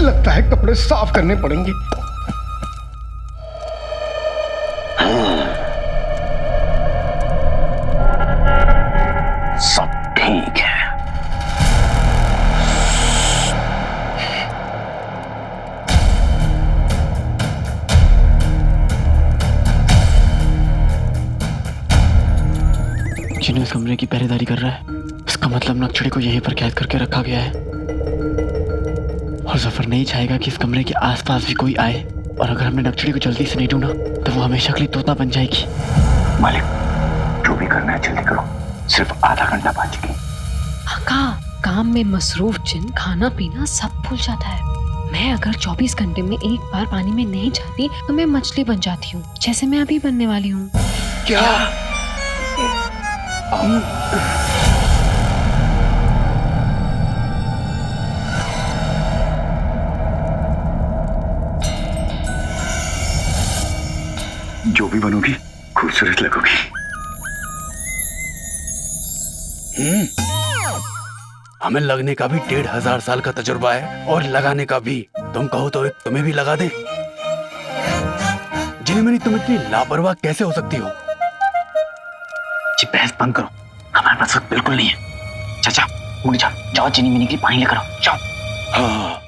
लगता है कपड़े साफ करने पड़ेंगे। सब ठीक है। जिन्हों इस कमरे की पहरेदारी कर रहा है, इसका मतलब नक्शड़े को यहीं पर कैद करके रखा गया है और जफर नहीं चाहेगा कि इस कमरे के आसपास भी कोई आए। और अगर हमने नक्शड़े को जल्दी से नहीं ढूंढा तो वो हमेशा के लिए तोता बन जाएगी। मालिक, जो भी करना है जल्दी करो, सिर्फ आधा घंटा बाकी है। आका, काम में मसरूफ जिन खाना पीना सब भूल जाता है। मैं अगर 24 घंटे में एक बार पानी में नहीं जाती तो मैं मछली बन जाती हूँ, जैसे मैं अभी बनने वाली हूँ। क्या? जो भी बनोगी खूबसूरत लगोगी। हमें लगने का भी 1500 साल का तजुर्बा है और लगाने का भी। तुम कहो तो एक तुम्हें भी लगा दे। जिनमें तुम इतनी लापरवाह कैसे हो सकती हो? जी बहस बंद करो, हमारे पास वक्त बिल्कुल नहीं है। चाचा मुड़ जाओ, जाओ चीनी मिनी के लिए पानी लेकर आओ, जाओ। हाँ,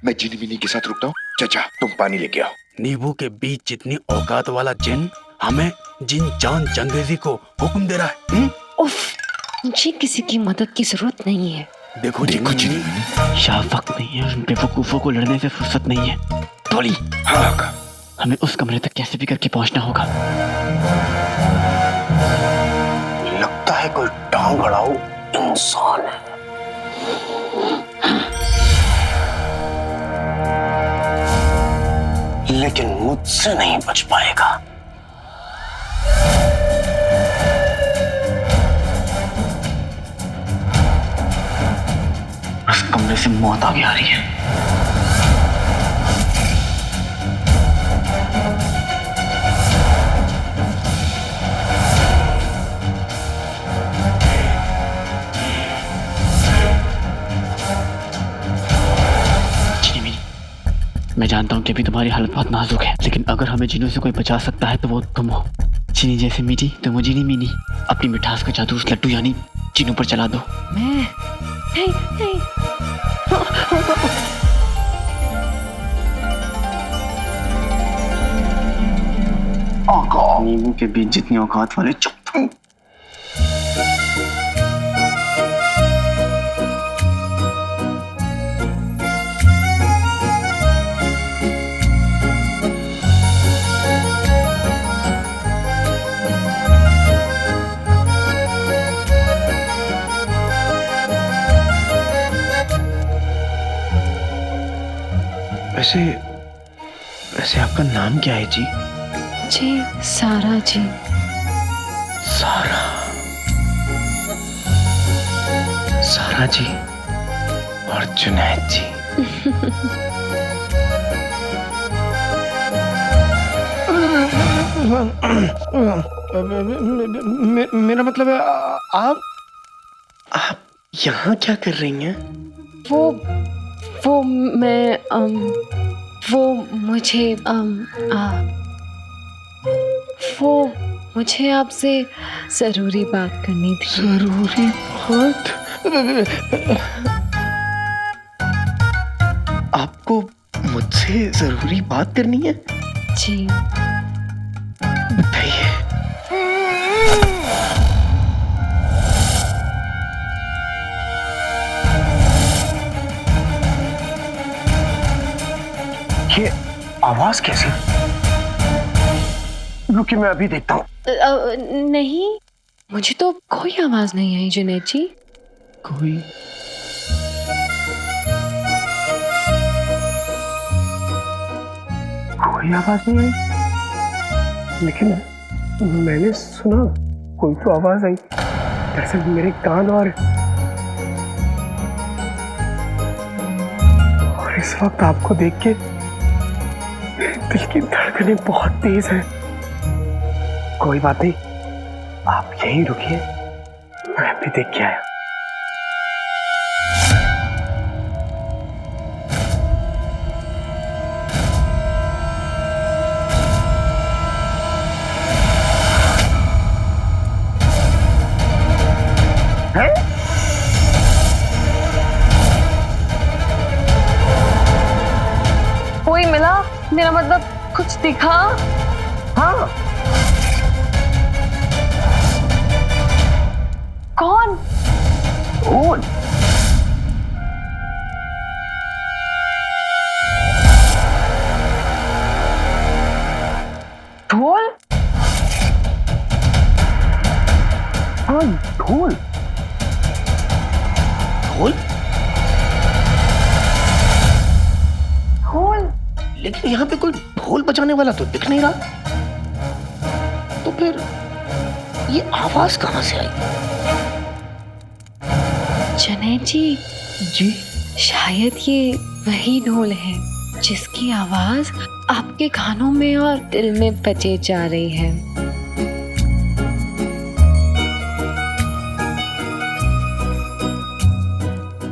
मैं चीनी मिनी के साथ रुकता हूँ। चाचा तुम पानी लेके आओ। नींबू के बीच जितनी औकात वाला जिन हमें जिन जान चंगेजी को हुक्म दे रहा है। उफ, मुझे किसी की मदद की जरूरत नहीं है। देखो चीनी मिनी, शाह वक्त नहीं है और उन बेवकूफों को लड़ने से फुर्सत नहीं है। थोड़ी हाँ, हमें उस कमरे तक कैसे भी करके पहुंचना होगा। लगता है कोई टांग अड़ाऊ इंसान है। लेकिन मुझसे नहीं बच पाएगा। उस कमरे से मौत आगे आ रही है। मैं जानता हूँ कि अभी तुम्हारी हालत बहुत नाजुक है, लेकिन अगर हमें जिनों से कोई बचा सकता है तो वो तुम हो। चीनी जैसे मीठी तुम हो, जिनी मीनी। अपनी मिठास का जादू उस लड्डू यानी जिनों पर चला दो। मैं नहीं, नहीं। नींबू के बीच जितनी औकात वाले चुप। वैसे आपका नाम क्या है जी? जी सारा जी। सारा जी और जुनैद जी। मेरा मतलब है आप यहाँ क्या कर रही हैं? वो मैं वो मुझे वो मुझे आपसे जरूरी बात करनी थी। जरूरी बात? आपको मुझसे जरूरी बात करनी है? जी बताइए। ये आवाज कैसी? रुकिए मैं अभी देखता हूँ। नहीं, मुझे तो कोई आवाज नहीं आई जुनैद जी। कोई आवाज नहीं आई, लेकिन मैंने सुना कोई तो आवाज आई। दरअसल मेरे कान और इस वक्त आपको देख के दिल की धड़कनें बहुत तेज हैं। कोई बात नहीं, आप यहीं रुकिए, मैं अभी देख के आया। मेरा मतलब कुछ दिखा? हाँ, कौन? ढोल। ढोल? हाँ, ढोल। ढोल? ढोल? लेकिन यहाँ पे कोई ढोल बजाने वाला तो दिख नहीं रहा। तो फिर ये आवाज कहाँ से आई? जुनैद जी, जी शायद ये वही ढोल है जिसकी आवाज आपके कानों में और दिल में बजे जा रही है।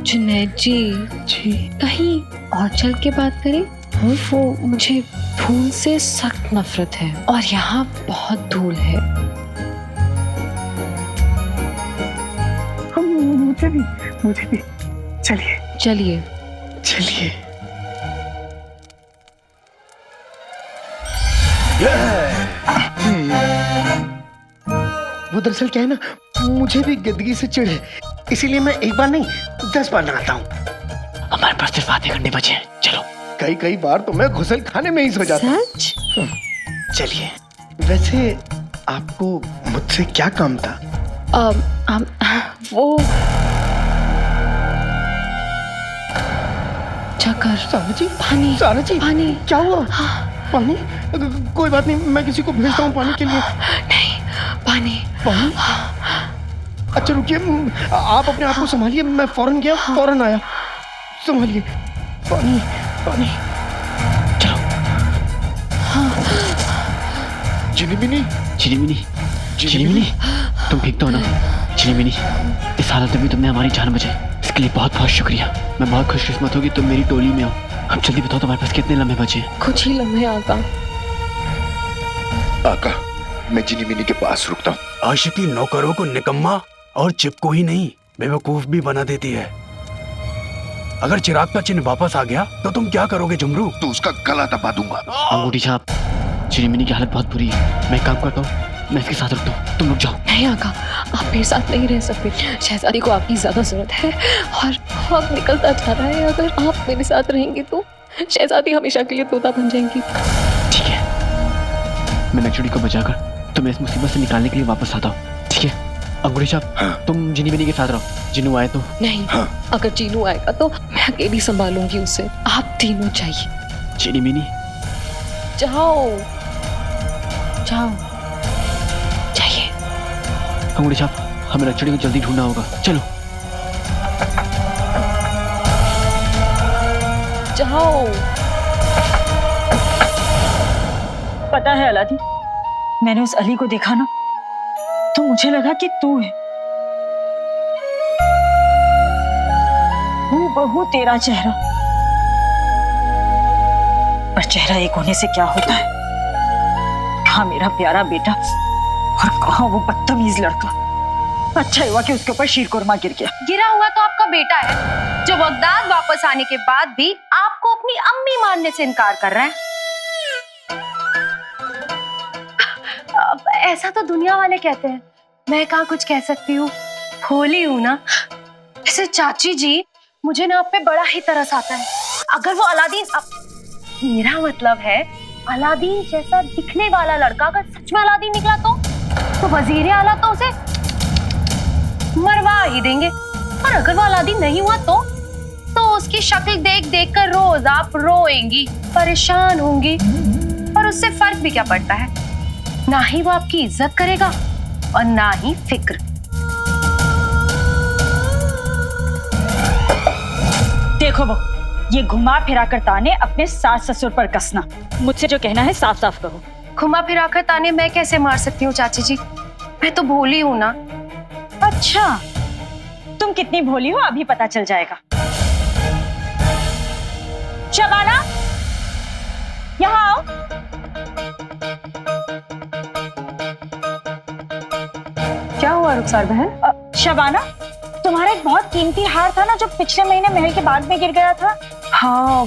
जुनैद जी, जी कहीं और चल के बात करें? वो मुझे धूल से सख्त नफरत है और यहाँ बहुत धूल है। मुझे भी। चलिए चलिए। चलिए। वो दरअसल क्या है ना, मुझे भी गंदगी से चिढ़ है, इसीलिए मैं एक बार नहीं 10 बार नहाता हूँ। हमारे पास सिर्फ आधे घंटे बचे हैं, चलो। कई बार तो मैं घुसल खाने में ही सो जाता हूँ। सच? चलिए, वैसे आपको मुझसे क्या काम था? वो चक्कर। सारा जी, पानी। सारा जी, पानी। क्या हुआ? हाँ। पानी? कोई बात नहीं, मैं किसी को भेजता हूँ पानी के लिए। नहीं, पानी। पानी? अच्छा रुकिए, आप अपने आप को संभालिए, मैं फौरन गया, फौरन आया। संभालिए। पानी, पानी। चलो। झिनिमिनी, झिनिमिनी, झिनिमिनी, तुम ठीक तो हो ना? झिनिमिनी, इस हालत में भी तुमने हमारी जान बचाई, इसके लिए बहुत बहुत शुक्रिया। मैं बहुत खुशकिस्मत हूँ कि तुम मेरी टोली में हो। अब जल्दी बताओ तुम्हारे पास कितने लम्हे बचे हैं? कुछ ही लम्हे आका। आका, मैं झिनिमिनी के पास रुकता हूँ। आशिकी नौकरों को निकम्मा और चिपको ही नहीं बेवकूफ भी बना देती है। अगर चिराग का चिन्ह वापस आ गया तो तुम क्या करोगे झुमरू? तो उसका गला दबा दूंगा। अंगूठी छाप, झिनिमिनी की हालत बहुत बुरी है। मैं एक काम करता हूँ, मैं इसके साथ रुकता हूँ, तुम रुक जाओ। नहीं आका, आप मेरे साथ नहीं रह सकते। शहजादी को आपकी ज्यादा जरूरत है और वक्त निकलता जा रहा है। अगर आप मेरे साथ रहेंगे तो शहजादी हमेशा के लिए तोता बन जाएंगी। ठीक है, मैं नक्शड़ी को बचाकर तुम्हें इस मुसीबत से निकालने के लिए वापस आता हूँ। ठीक है अंगूठी छाप, हाँ। तुम झिनिमिनी के साथ रहो। जिन्नू आए तो? नहीं, हाँ। अगर जीनू आएगा तो मैं अकेली संभालूंगी उसे। आप तीनों चाहिए। झिनिमिनी, जाओ जाओ, चाहिए। अंगूठी छाप, हमें नक्शड़ी को जल्दी ढूंढना होगा, चलो। जाओ। पता है अलादीन, मैंने उस अली को देखा ना तो मुझे लगा कि तू है। हूबहू तेरा चेहरा, पर चेहरा एक होने से क्या होता है? कहाँ मेरा प्यारा बेटा और कहाँ वो बदतमीज लड़का। अच्छा हुआ कि उसके ऊपर शीरकुरमा गिर गया। गिरा हुआ तो आपका बेटा है जो बगदाद वापस आने के बाद भी आपको अपनी अम्मी मानने से इनकार कर रहा है। अब ऐसा तो दुनिया वाले कहते हैं, मैं कहाँ कुछ कह सकती हूँ, भोली हूँ ना। वैसे चाची जी, मुझे ना आप पे बड़ा ही तरस आता है। अगर वो अलादीन, मेरा मतलब है अलादीन जैसा दिखने वाला लड़का अगर सच में अलादीन निकला तो वजीर आला तो उसे मरवा ही देंगे। और अगर वो अलादीन नहीं हुआ तो उसकी शक्ल देख देख कर रोज आप रोएंगी, परेशान होंगी। और उससे फर्क भी क्या पड़ता है? ना ही वो आपकी इज्जत करेगा और ना ही फिक्र। देखो वो, ये घुमा फिरा कर ताने अपने सास ससुर पर कसना। मुझसे जो कहना है साफ साफ कहो। घुमा फिरा कर ताने मैं कैसे मार सकती हूँ चाची जी? मैं तो भोली हूँ ना। अच्छा, तुम कितनी भोली हो अभी पता चल जाएगा। शबाना, यहाँ आओ। क्या हुआ रुखसार बहन? शबाना, तुम्हारा एक बहुत कीमती हार था ना जो पिछले महीने महल के बाग में गिर गया था। हाँ,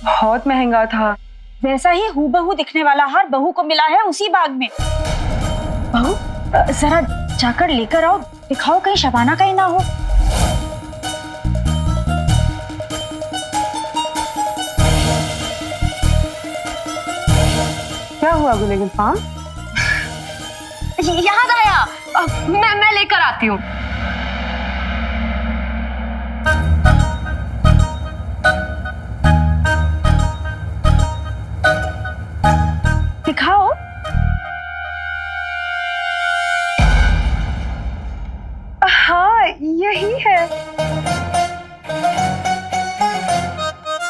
बहुत महंगा था। वैसा ही हूबहू दिखने वाला हार बहू को मिला है उसी बाग में। बहू जरा जाकर लेकर आओ, दिखाओ कहीं शबाना का ही ना हो। क्या हुआ गुलेगुल पाम? याद आया, मैं लेकर आती हूँ। दिखाओ। हाँ यही है।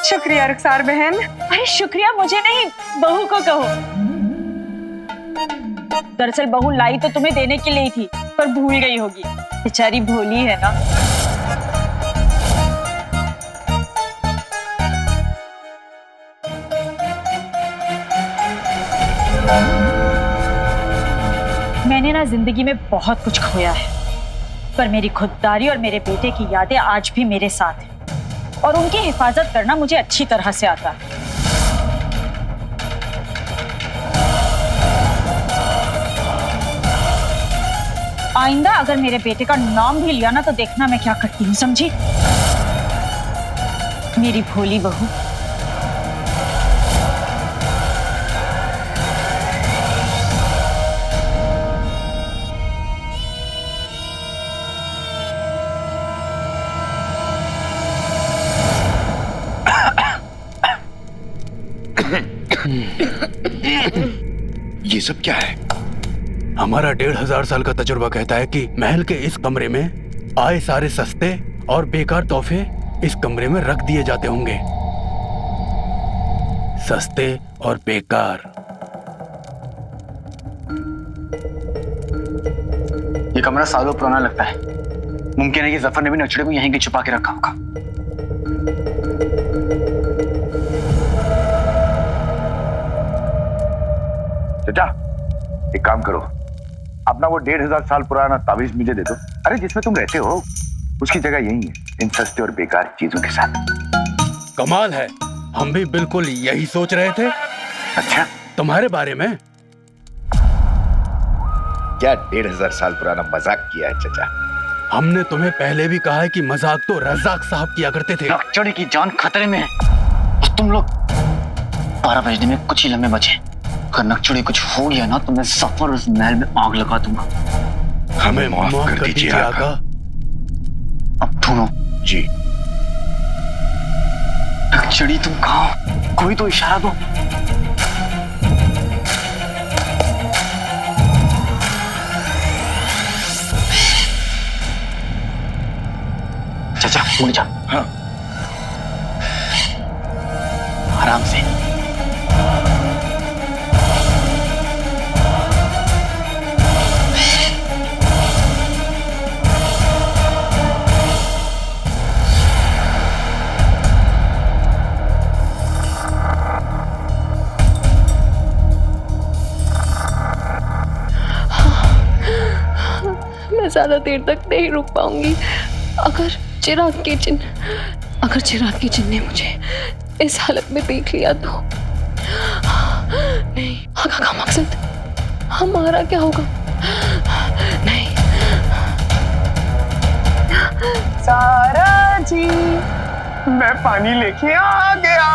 शुक्रिया रुखसार बहन। अरे शुक्रिया मुझे नहीं, बहू को कहो। दरअसल बहू लाई तो तुम्हें देने के लिए ही थी, पर भूल गई होगी, बेचारी भोली है ना। मैंने ना जिंदगी में बहुत कुछ खोया है, पर मेरी खुददारी और मेरे बेटे की यादें आज भी मेरे साथ हैं और उनकी हिफाजत करना मुझे अच्छी तरह से आता है। आइंदा अगर मेरे बेटे का नाम भी लिया ना तो देखना मैं क्या करती हूँ, समझी? मेरी भोली बहू। ये सब क्या है? हमारा 1500 साल का तजुर्बा कहता है कि महल के इस कमरे में आए सारे सस्ते और बेकार तोहफे इस कमरे में रख दिए जाते होंगे। सस्ते और बेकार। ये कमरा सालों पुराना लगता है। मुमकिन है कि जफर ने भी नक्शे को यहीं के छुपा के रखा होगा। चाचा, एक काम करो, अपना वो 1500 साल पुराना ताबीज मुझे दे दो। अरे जिसमें तुम रहते हो उसकी जगह यही है, इन सस्ते और बेकार चीजों के साथ। कमाल है, हम भी बिल्कुल यही सोच रहे थे। अच्छा, तुम्हारे बारे में। क्या 1500 साल पुराना मजाक किया है चाचा? हमने तुम्हें पहले भी कहा है कि मजाक तो रज़ाक साहब किया करते थे। नक्चड़ी की जान खतरे में है और तुम लोग 12 बजने में कुछ ही लम्हे बचे। अगर नक्चड़ी कुछ हो गया ना तो मैं सफर उस महल में आग लगा दूंगा। हमें माफ कर दीजिए आका। अब ढूंढो। जी। नक्चड़ी तुम कहाँ हो? कोई तो इशारा दो। चाचा मुड़ जा। हाँ। आराम से। मैं ज्यादा देर तक नहीं रुक पाऊंगी। अगर चिराग के जिन ने मुझे इस हालत में देख लिया तो नहीं, आगा का मकसद हमारा क्या होगा? नहीं। सारा जी, मैं पानी लेके आ गया।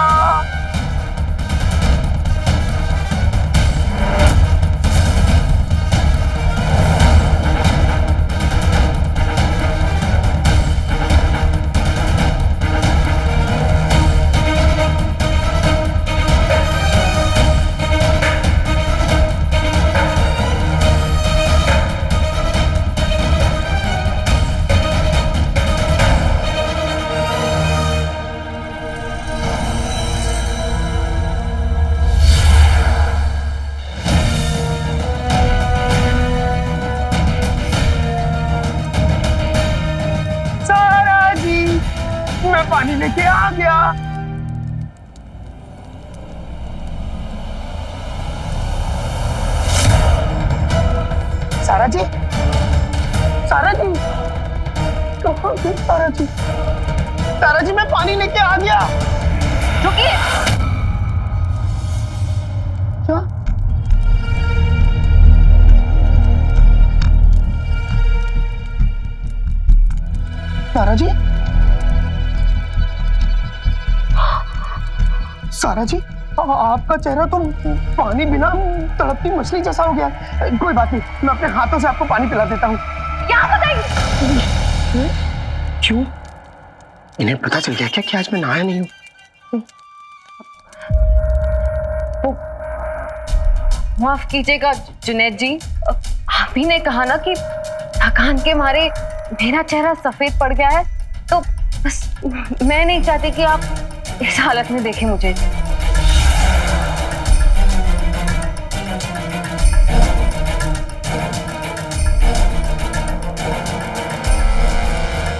मैं पानी लेके आ गया। सारा जी, सारा जी, कहाँ थे सारा जी? सारा जी, मैं पानी लेके आ गया। रुकिए। सारा जी, सारा जी, आपका चेहरा तो पानी बिना तड़पती मछली जैसा हो गया। कोई बात नहीं, मैं अपने हाथों से आपको पानी पिला देता हूँ। क्या बताइए? क्यों? इन्हें पता चल गया क्या कि आज मैं नहाया नहीं हूँ? माफ कीजिएगा जुनैद जी, आप ही ने कहा ना कि थकान के मारे मेरा चेहरा सफेद पड़ गया है, तो बस मैं नहीं चाहती कि आप इस हालत में देखें मुझे।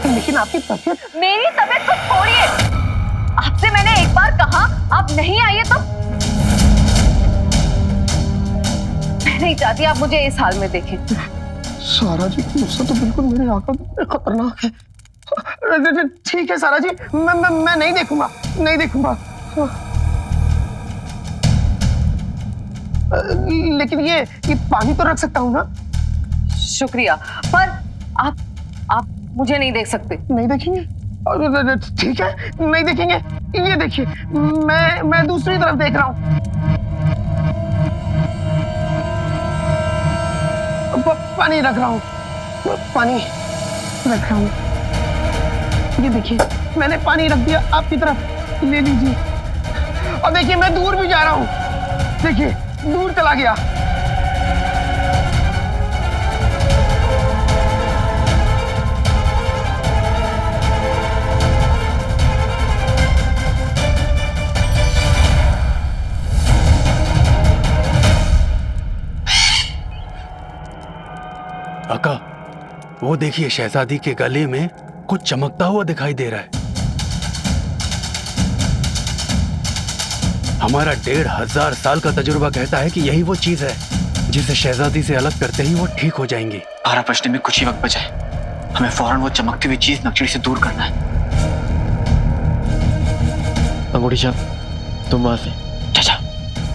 लेकिन आपकी तबीयत, मेरी तबीयत को छोड़िए, आपसे मैंने एक बार कहा आप नहीं आइए तो मैं नहीं चाहती आप मुझे इस हाल में देखें। सारा जी, गुस्सा तो बिल्कुल मेरे आंखों में खतरनाक है। ठीक है सारा जी, मैं नहीं देखूंगा, नहीं देखूंगा। लेकिन ये पानी तो रख सकता हूँ ना? शुक्रिया, पर आप मुझे नहीं देख सकते। नहीं देखेंगे? ठीक है, नहीं देखेंगे। ये देखिए, मैं दूसरी तरफ देख रहा हूँ। पानी रख रहा हूँ, पानी रख रहा हूँ। ये देखिए, मैंने पानी रख दिया आपकी तरफ, ले लीजिए। और देखिए, मैं दूर भी जा रहा हूँ, देखिए दूर चला गया। आका, वो देखिए शहजादी के गले में कुछ चमकता हुआ दिखाई दे रहा है। हमारा 1500 साल का तजुर्बा कहता है कि यही वो चीज है जिसे शहजादी से अलग करते ही वो ठीक हो जाएंगी। आरा बचने में कुछ ही वक्त बचा है, हमें फौरन वो चमकती हुई चीज नक्शड़ी से दूर करना है। अंगूठी छाप, तुम वहां से। चाचा,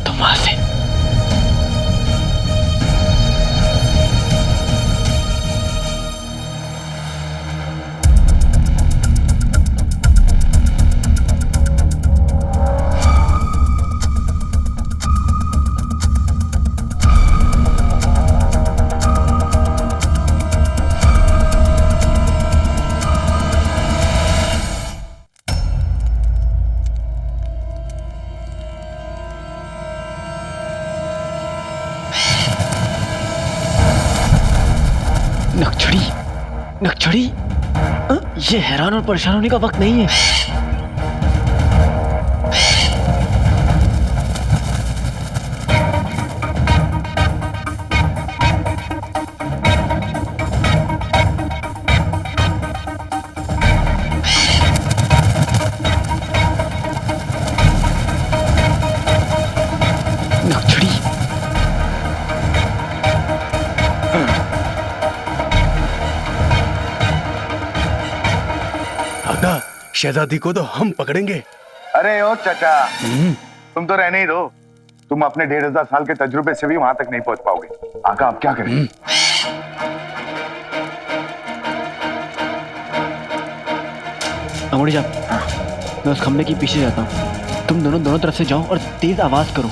तुम वहां से। नक्शड़ी, ये हैरान और परेशान होने का वक्त नहीं है। नक्शड़ी, शहजादी को तो हम पकड़ेंगे। अरे ओ चाचा, तुम तो रहने ही दो। तुम अपने 1500 साल के तजुर्बे से भी वहां तक नहीं पहुंच पाओगे। आका, आप क्या करें? अंगूठी छाप, मैं उस खंबे के पीछे जाता हूँ। तुम दोनों तरफ से जाओ और तेज आवाज करो।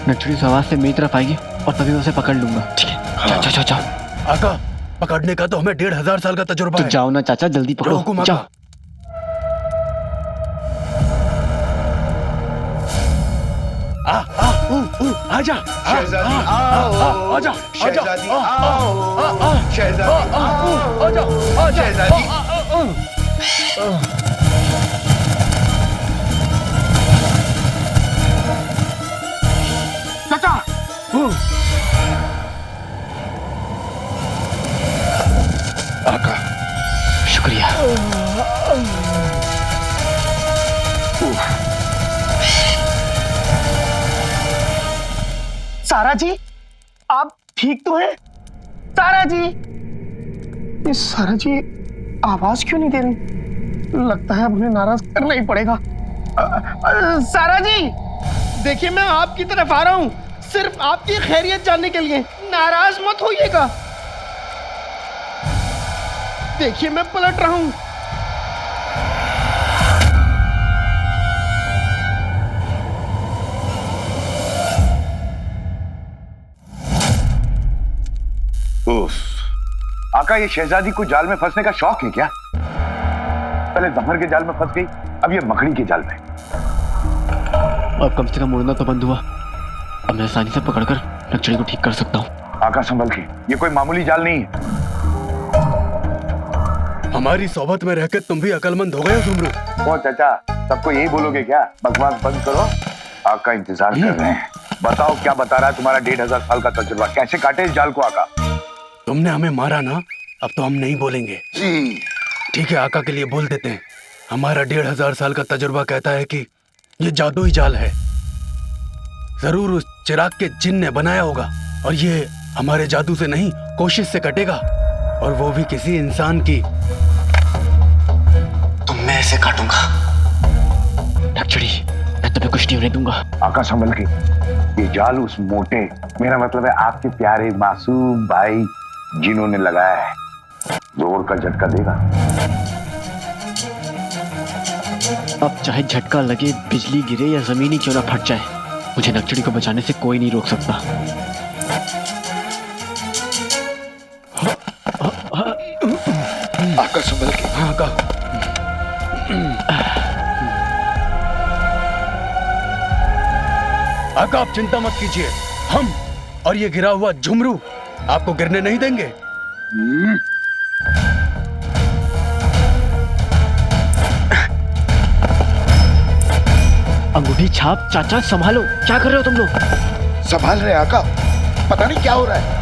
नक्शड़ी उस आवाज से मेरी तरफ आएगी और तभी मैं उसे पकड़ लूंगा। ठीक है? जाओ जाओ। आका, पकड़ने का तो हमें 1500 साल का तजुर्बा है। जाओ ना चाचा, जल्दी पकड़ो, जाओ। आजा शहजादी, आओ आजा शहजादी, आओ शहजादी, आओ शहजादी। चाचा, आका, शुक्रिया। सारा जी, आप ठीक तो हैं? सारा जी, ये सारा जी आवाज क्यों नहीं दे रही? लगता है अब उन्हें नाराज करना ही पड़ेगा। सारा जी, देखिए मैं आपकी तरफ आ रहा हूँ, सिर्फ आपकी खैरियत जानने के लिए। नाराज मत होइएगा। देखिए मैं पलट रहा हूँ। आका ये शहजादी को जाल में फंसने का शौक है क्या? पहले जफर के जाल में फंस गई, अब ये मकड़ी के जाल में। अब कम से कम मुड़ना तो बंद हुआ। अब मैं आसानी से पकड़कर नक्चड़ी को ठीक कर सकता हूँ। आका संभल के, ये कोई मामूली जाल नहीं है। हमारी सोबत में रहकर तुम भी अकलमंद हो गए हो झुमरू। ओ चाचा, सबको यही बोलोगे क्या? बकवास बंद करो, आका इंतजार कर रहे हैं। बताओ क्या बता रहा है तुम्हारा 1500 साल का तजुर्बा? कैसे काटे इस जाल को आका? तुमने हमें मारा ना, अब तो हम नहीं बोलेंगे। ठीक है, आका के लिए बोल देते हैं। हमारा 1500 साल का तजुर्बा कहता है कि ये जादुई जाल है। जरूर उस चिराग के जिन ने बनाया होगा और ये हमारे जादू से नहीं, कोशिश से कटेगा, और वो भी किसी इंसान की। तुम मैं ऐसे काटूंगा नक्चड़ी, मैं तुम्हें कुछ नहीं होने दूंगा। आका संभल के, ये जाल उस मोटे, मेरा मतलब है आपके प्यारे मासूम भाई जिन्होंने लगाया है, जोर का झटका देगा। अब चाहे झटका लगे, बिजली गिरे या जमीन ही क्यों ना फट जाए, मुझे नक्चड़ी को बचाने से कोई नहीं रोक सकता। आका संभल के। हाँ आका। आका आप चिंता मत कीजिए, हम और ये गिरा हुआ झुमरू आपको गिरने नहीं देंगे। अंगूठी छाप चाचा संभालो, क्या कर रहे हो तुम लोग? संभाल रहे आका, पता नहीं क्या हो रहा है।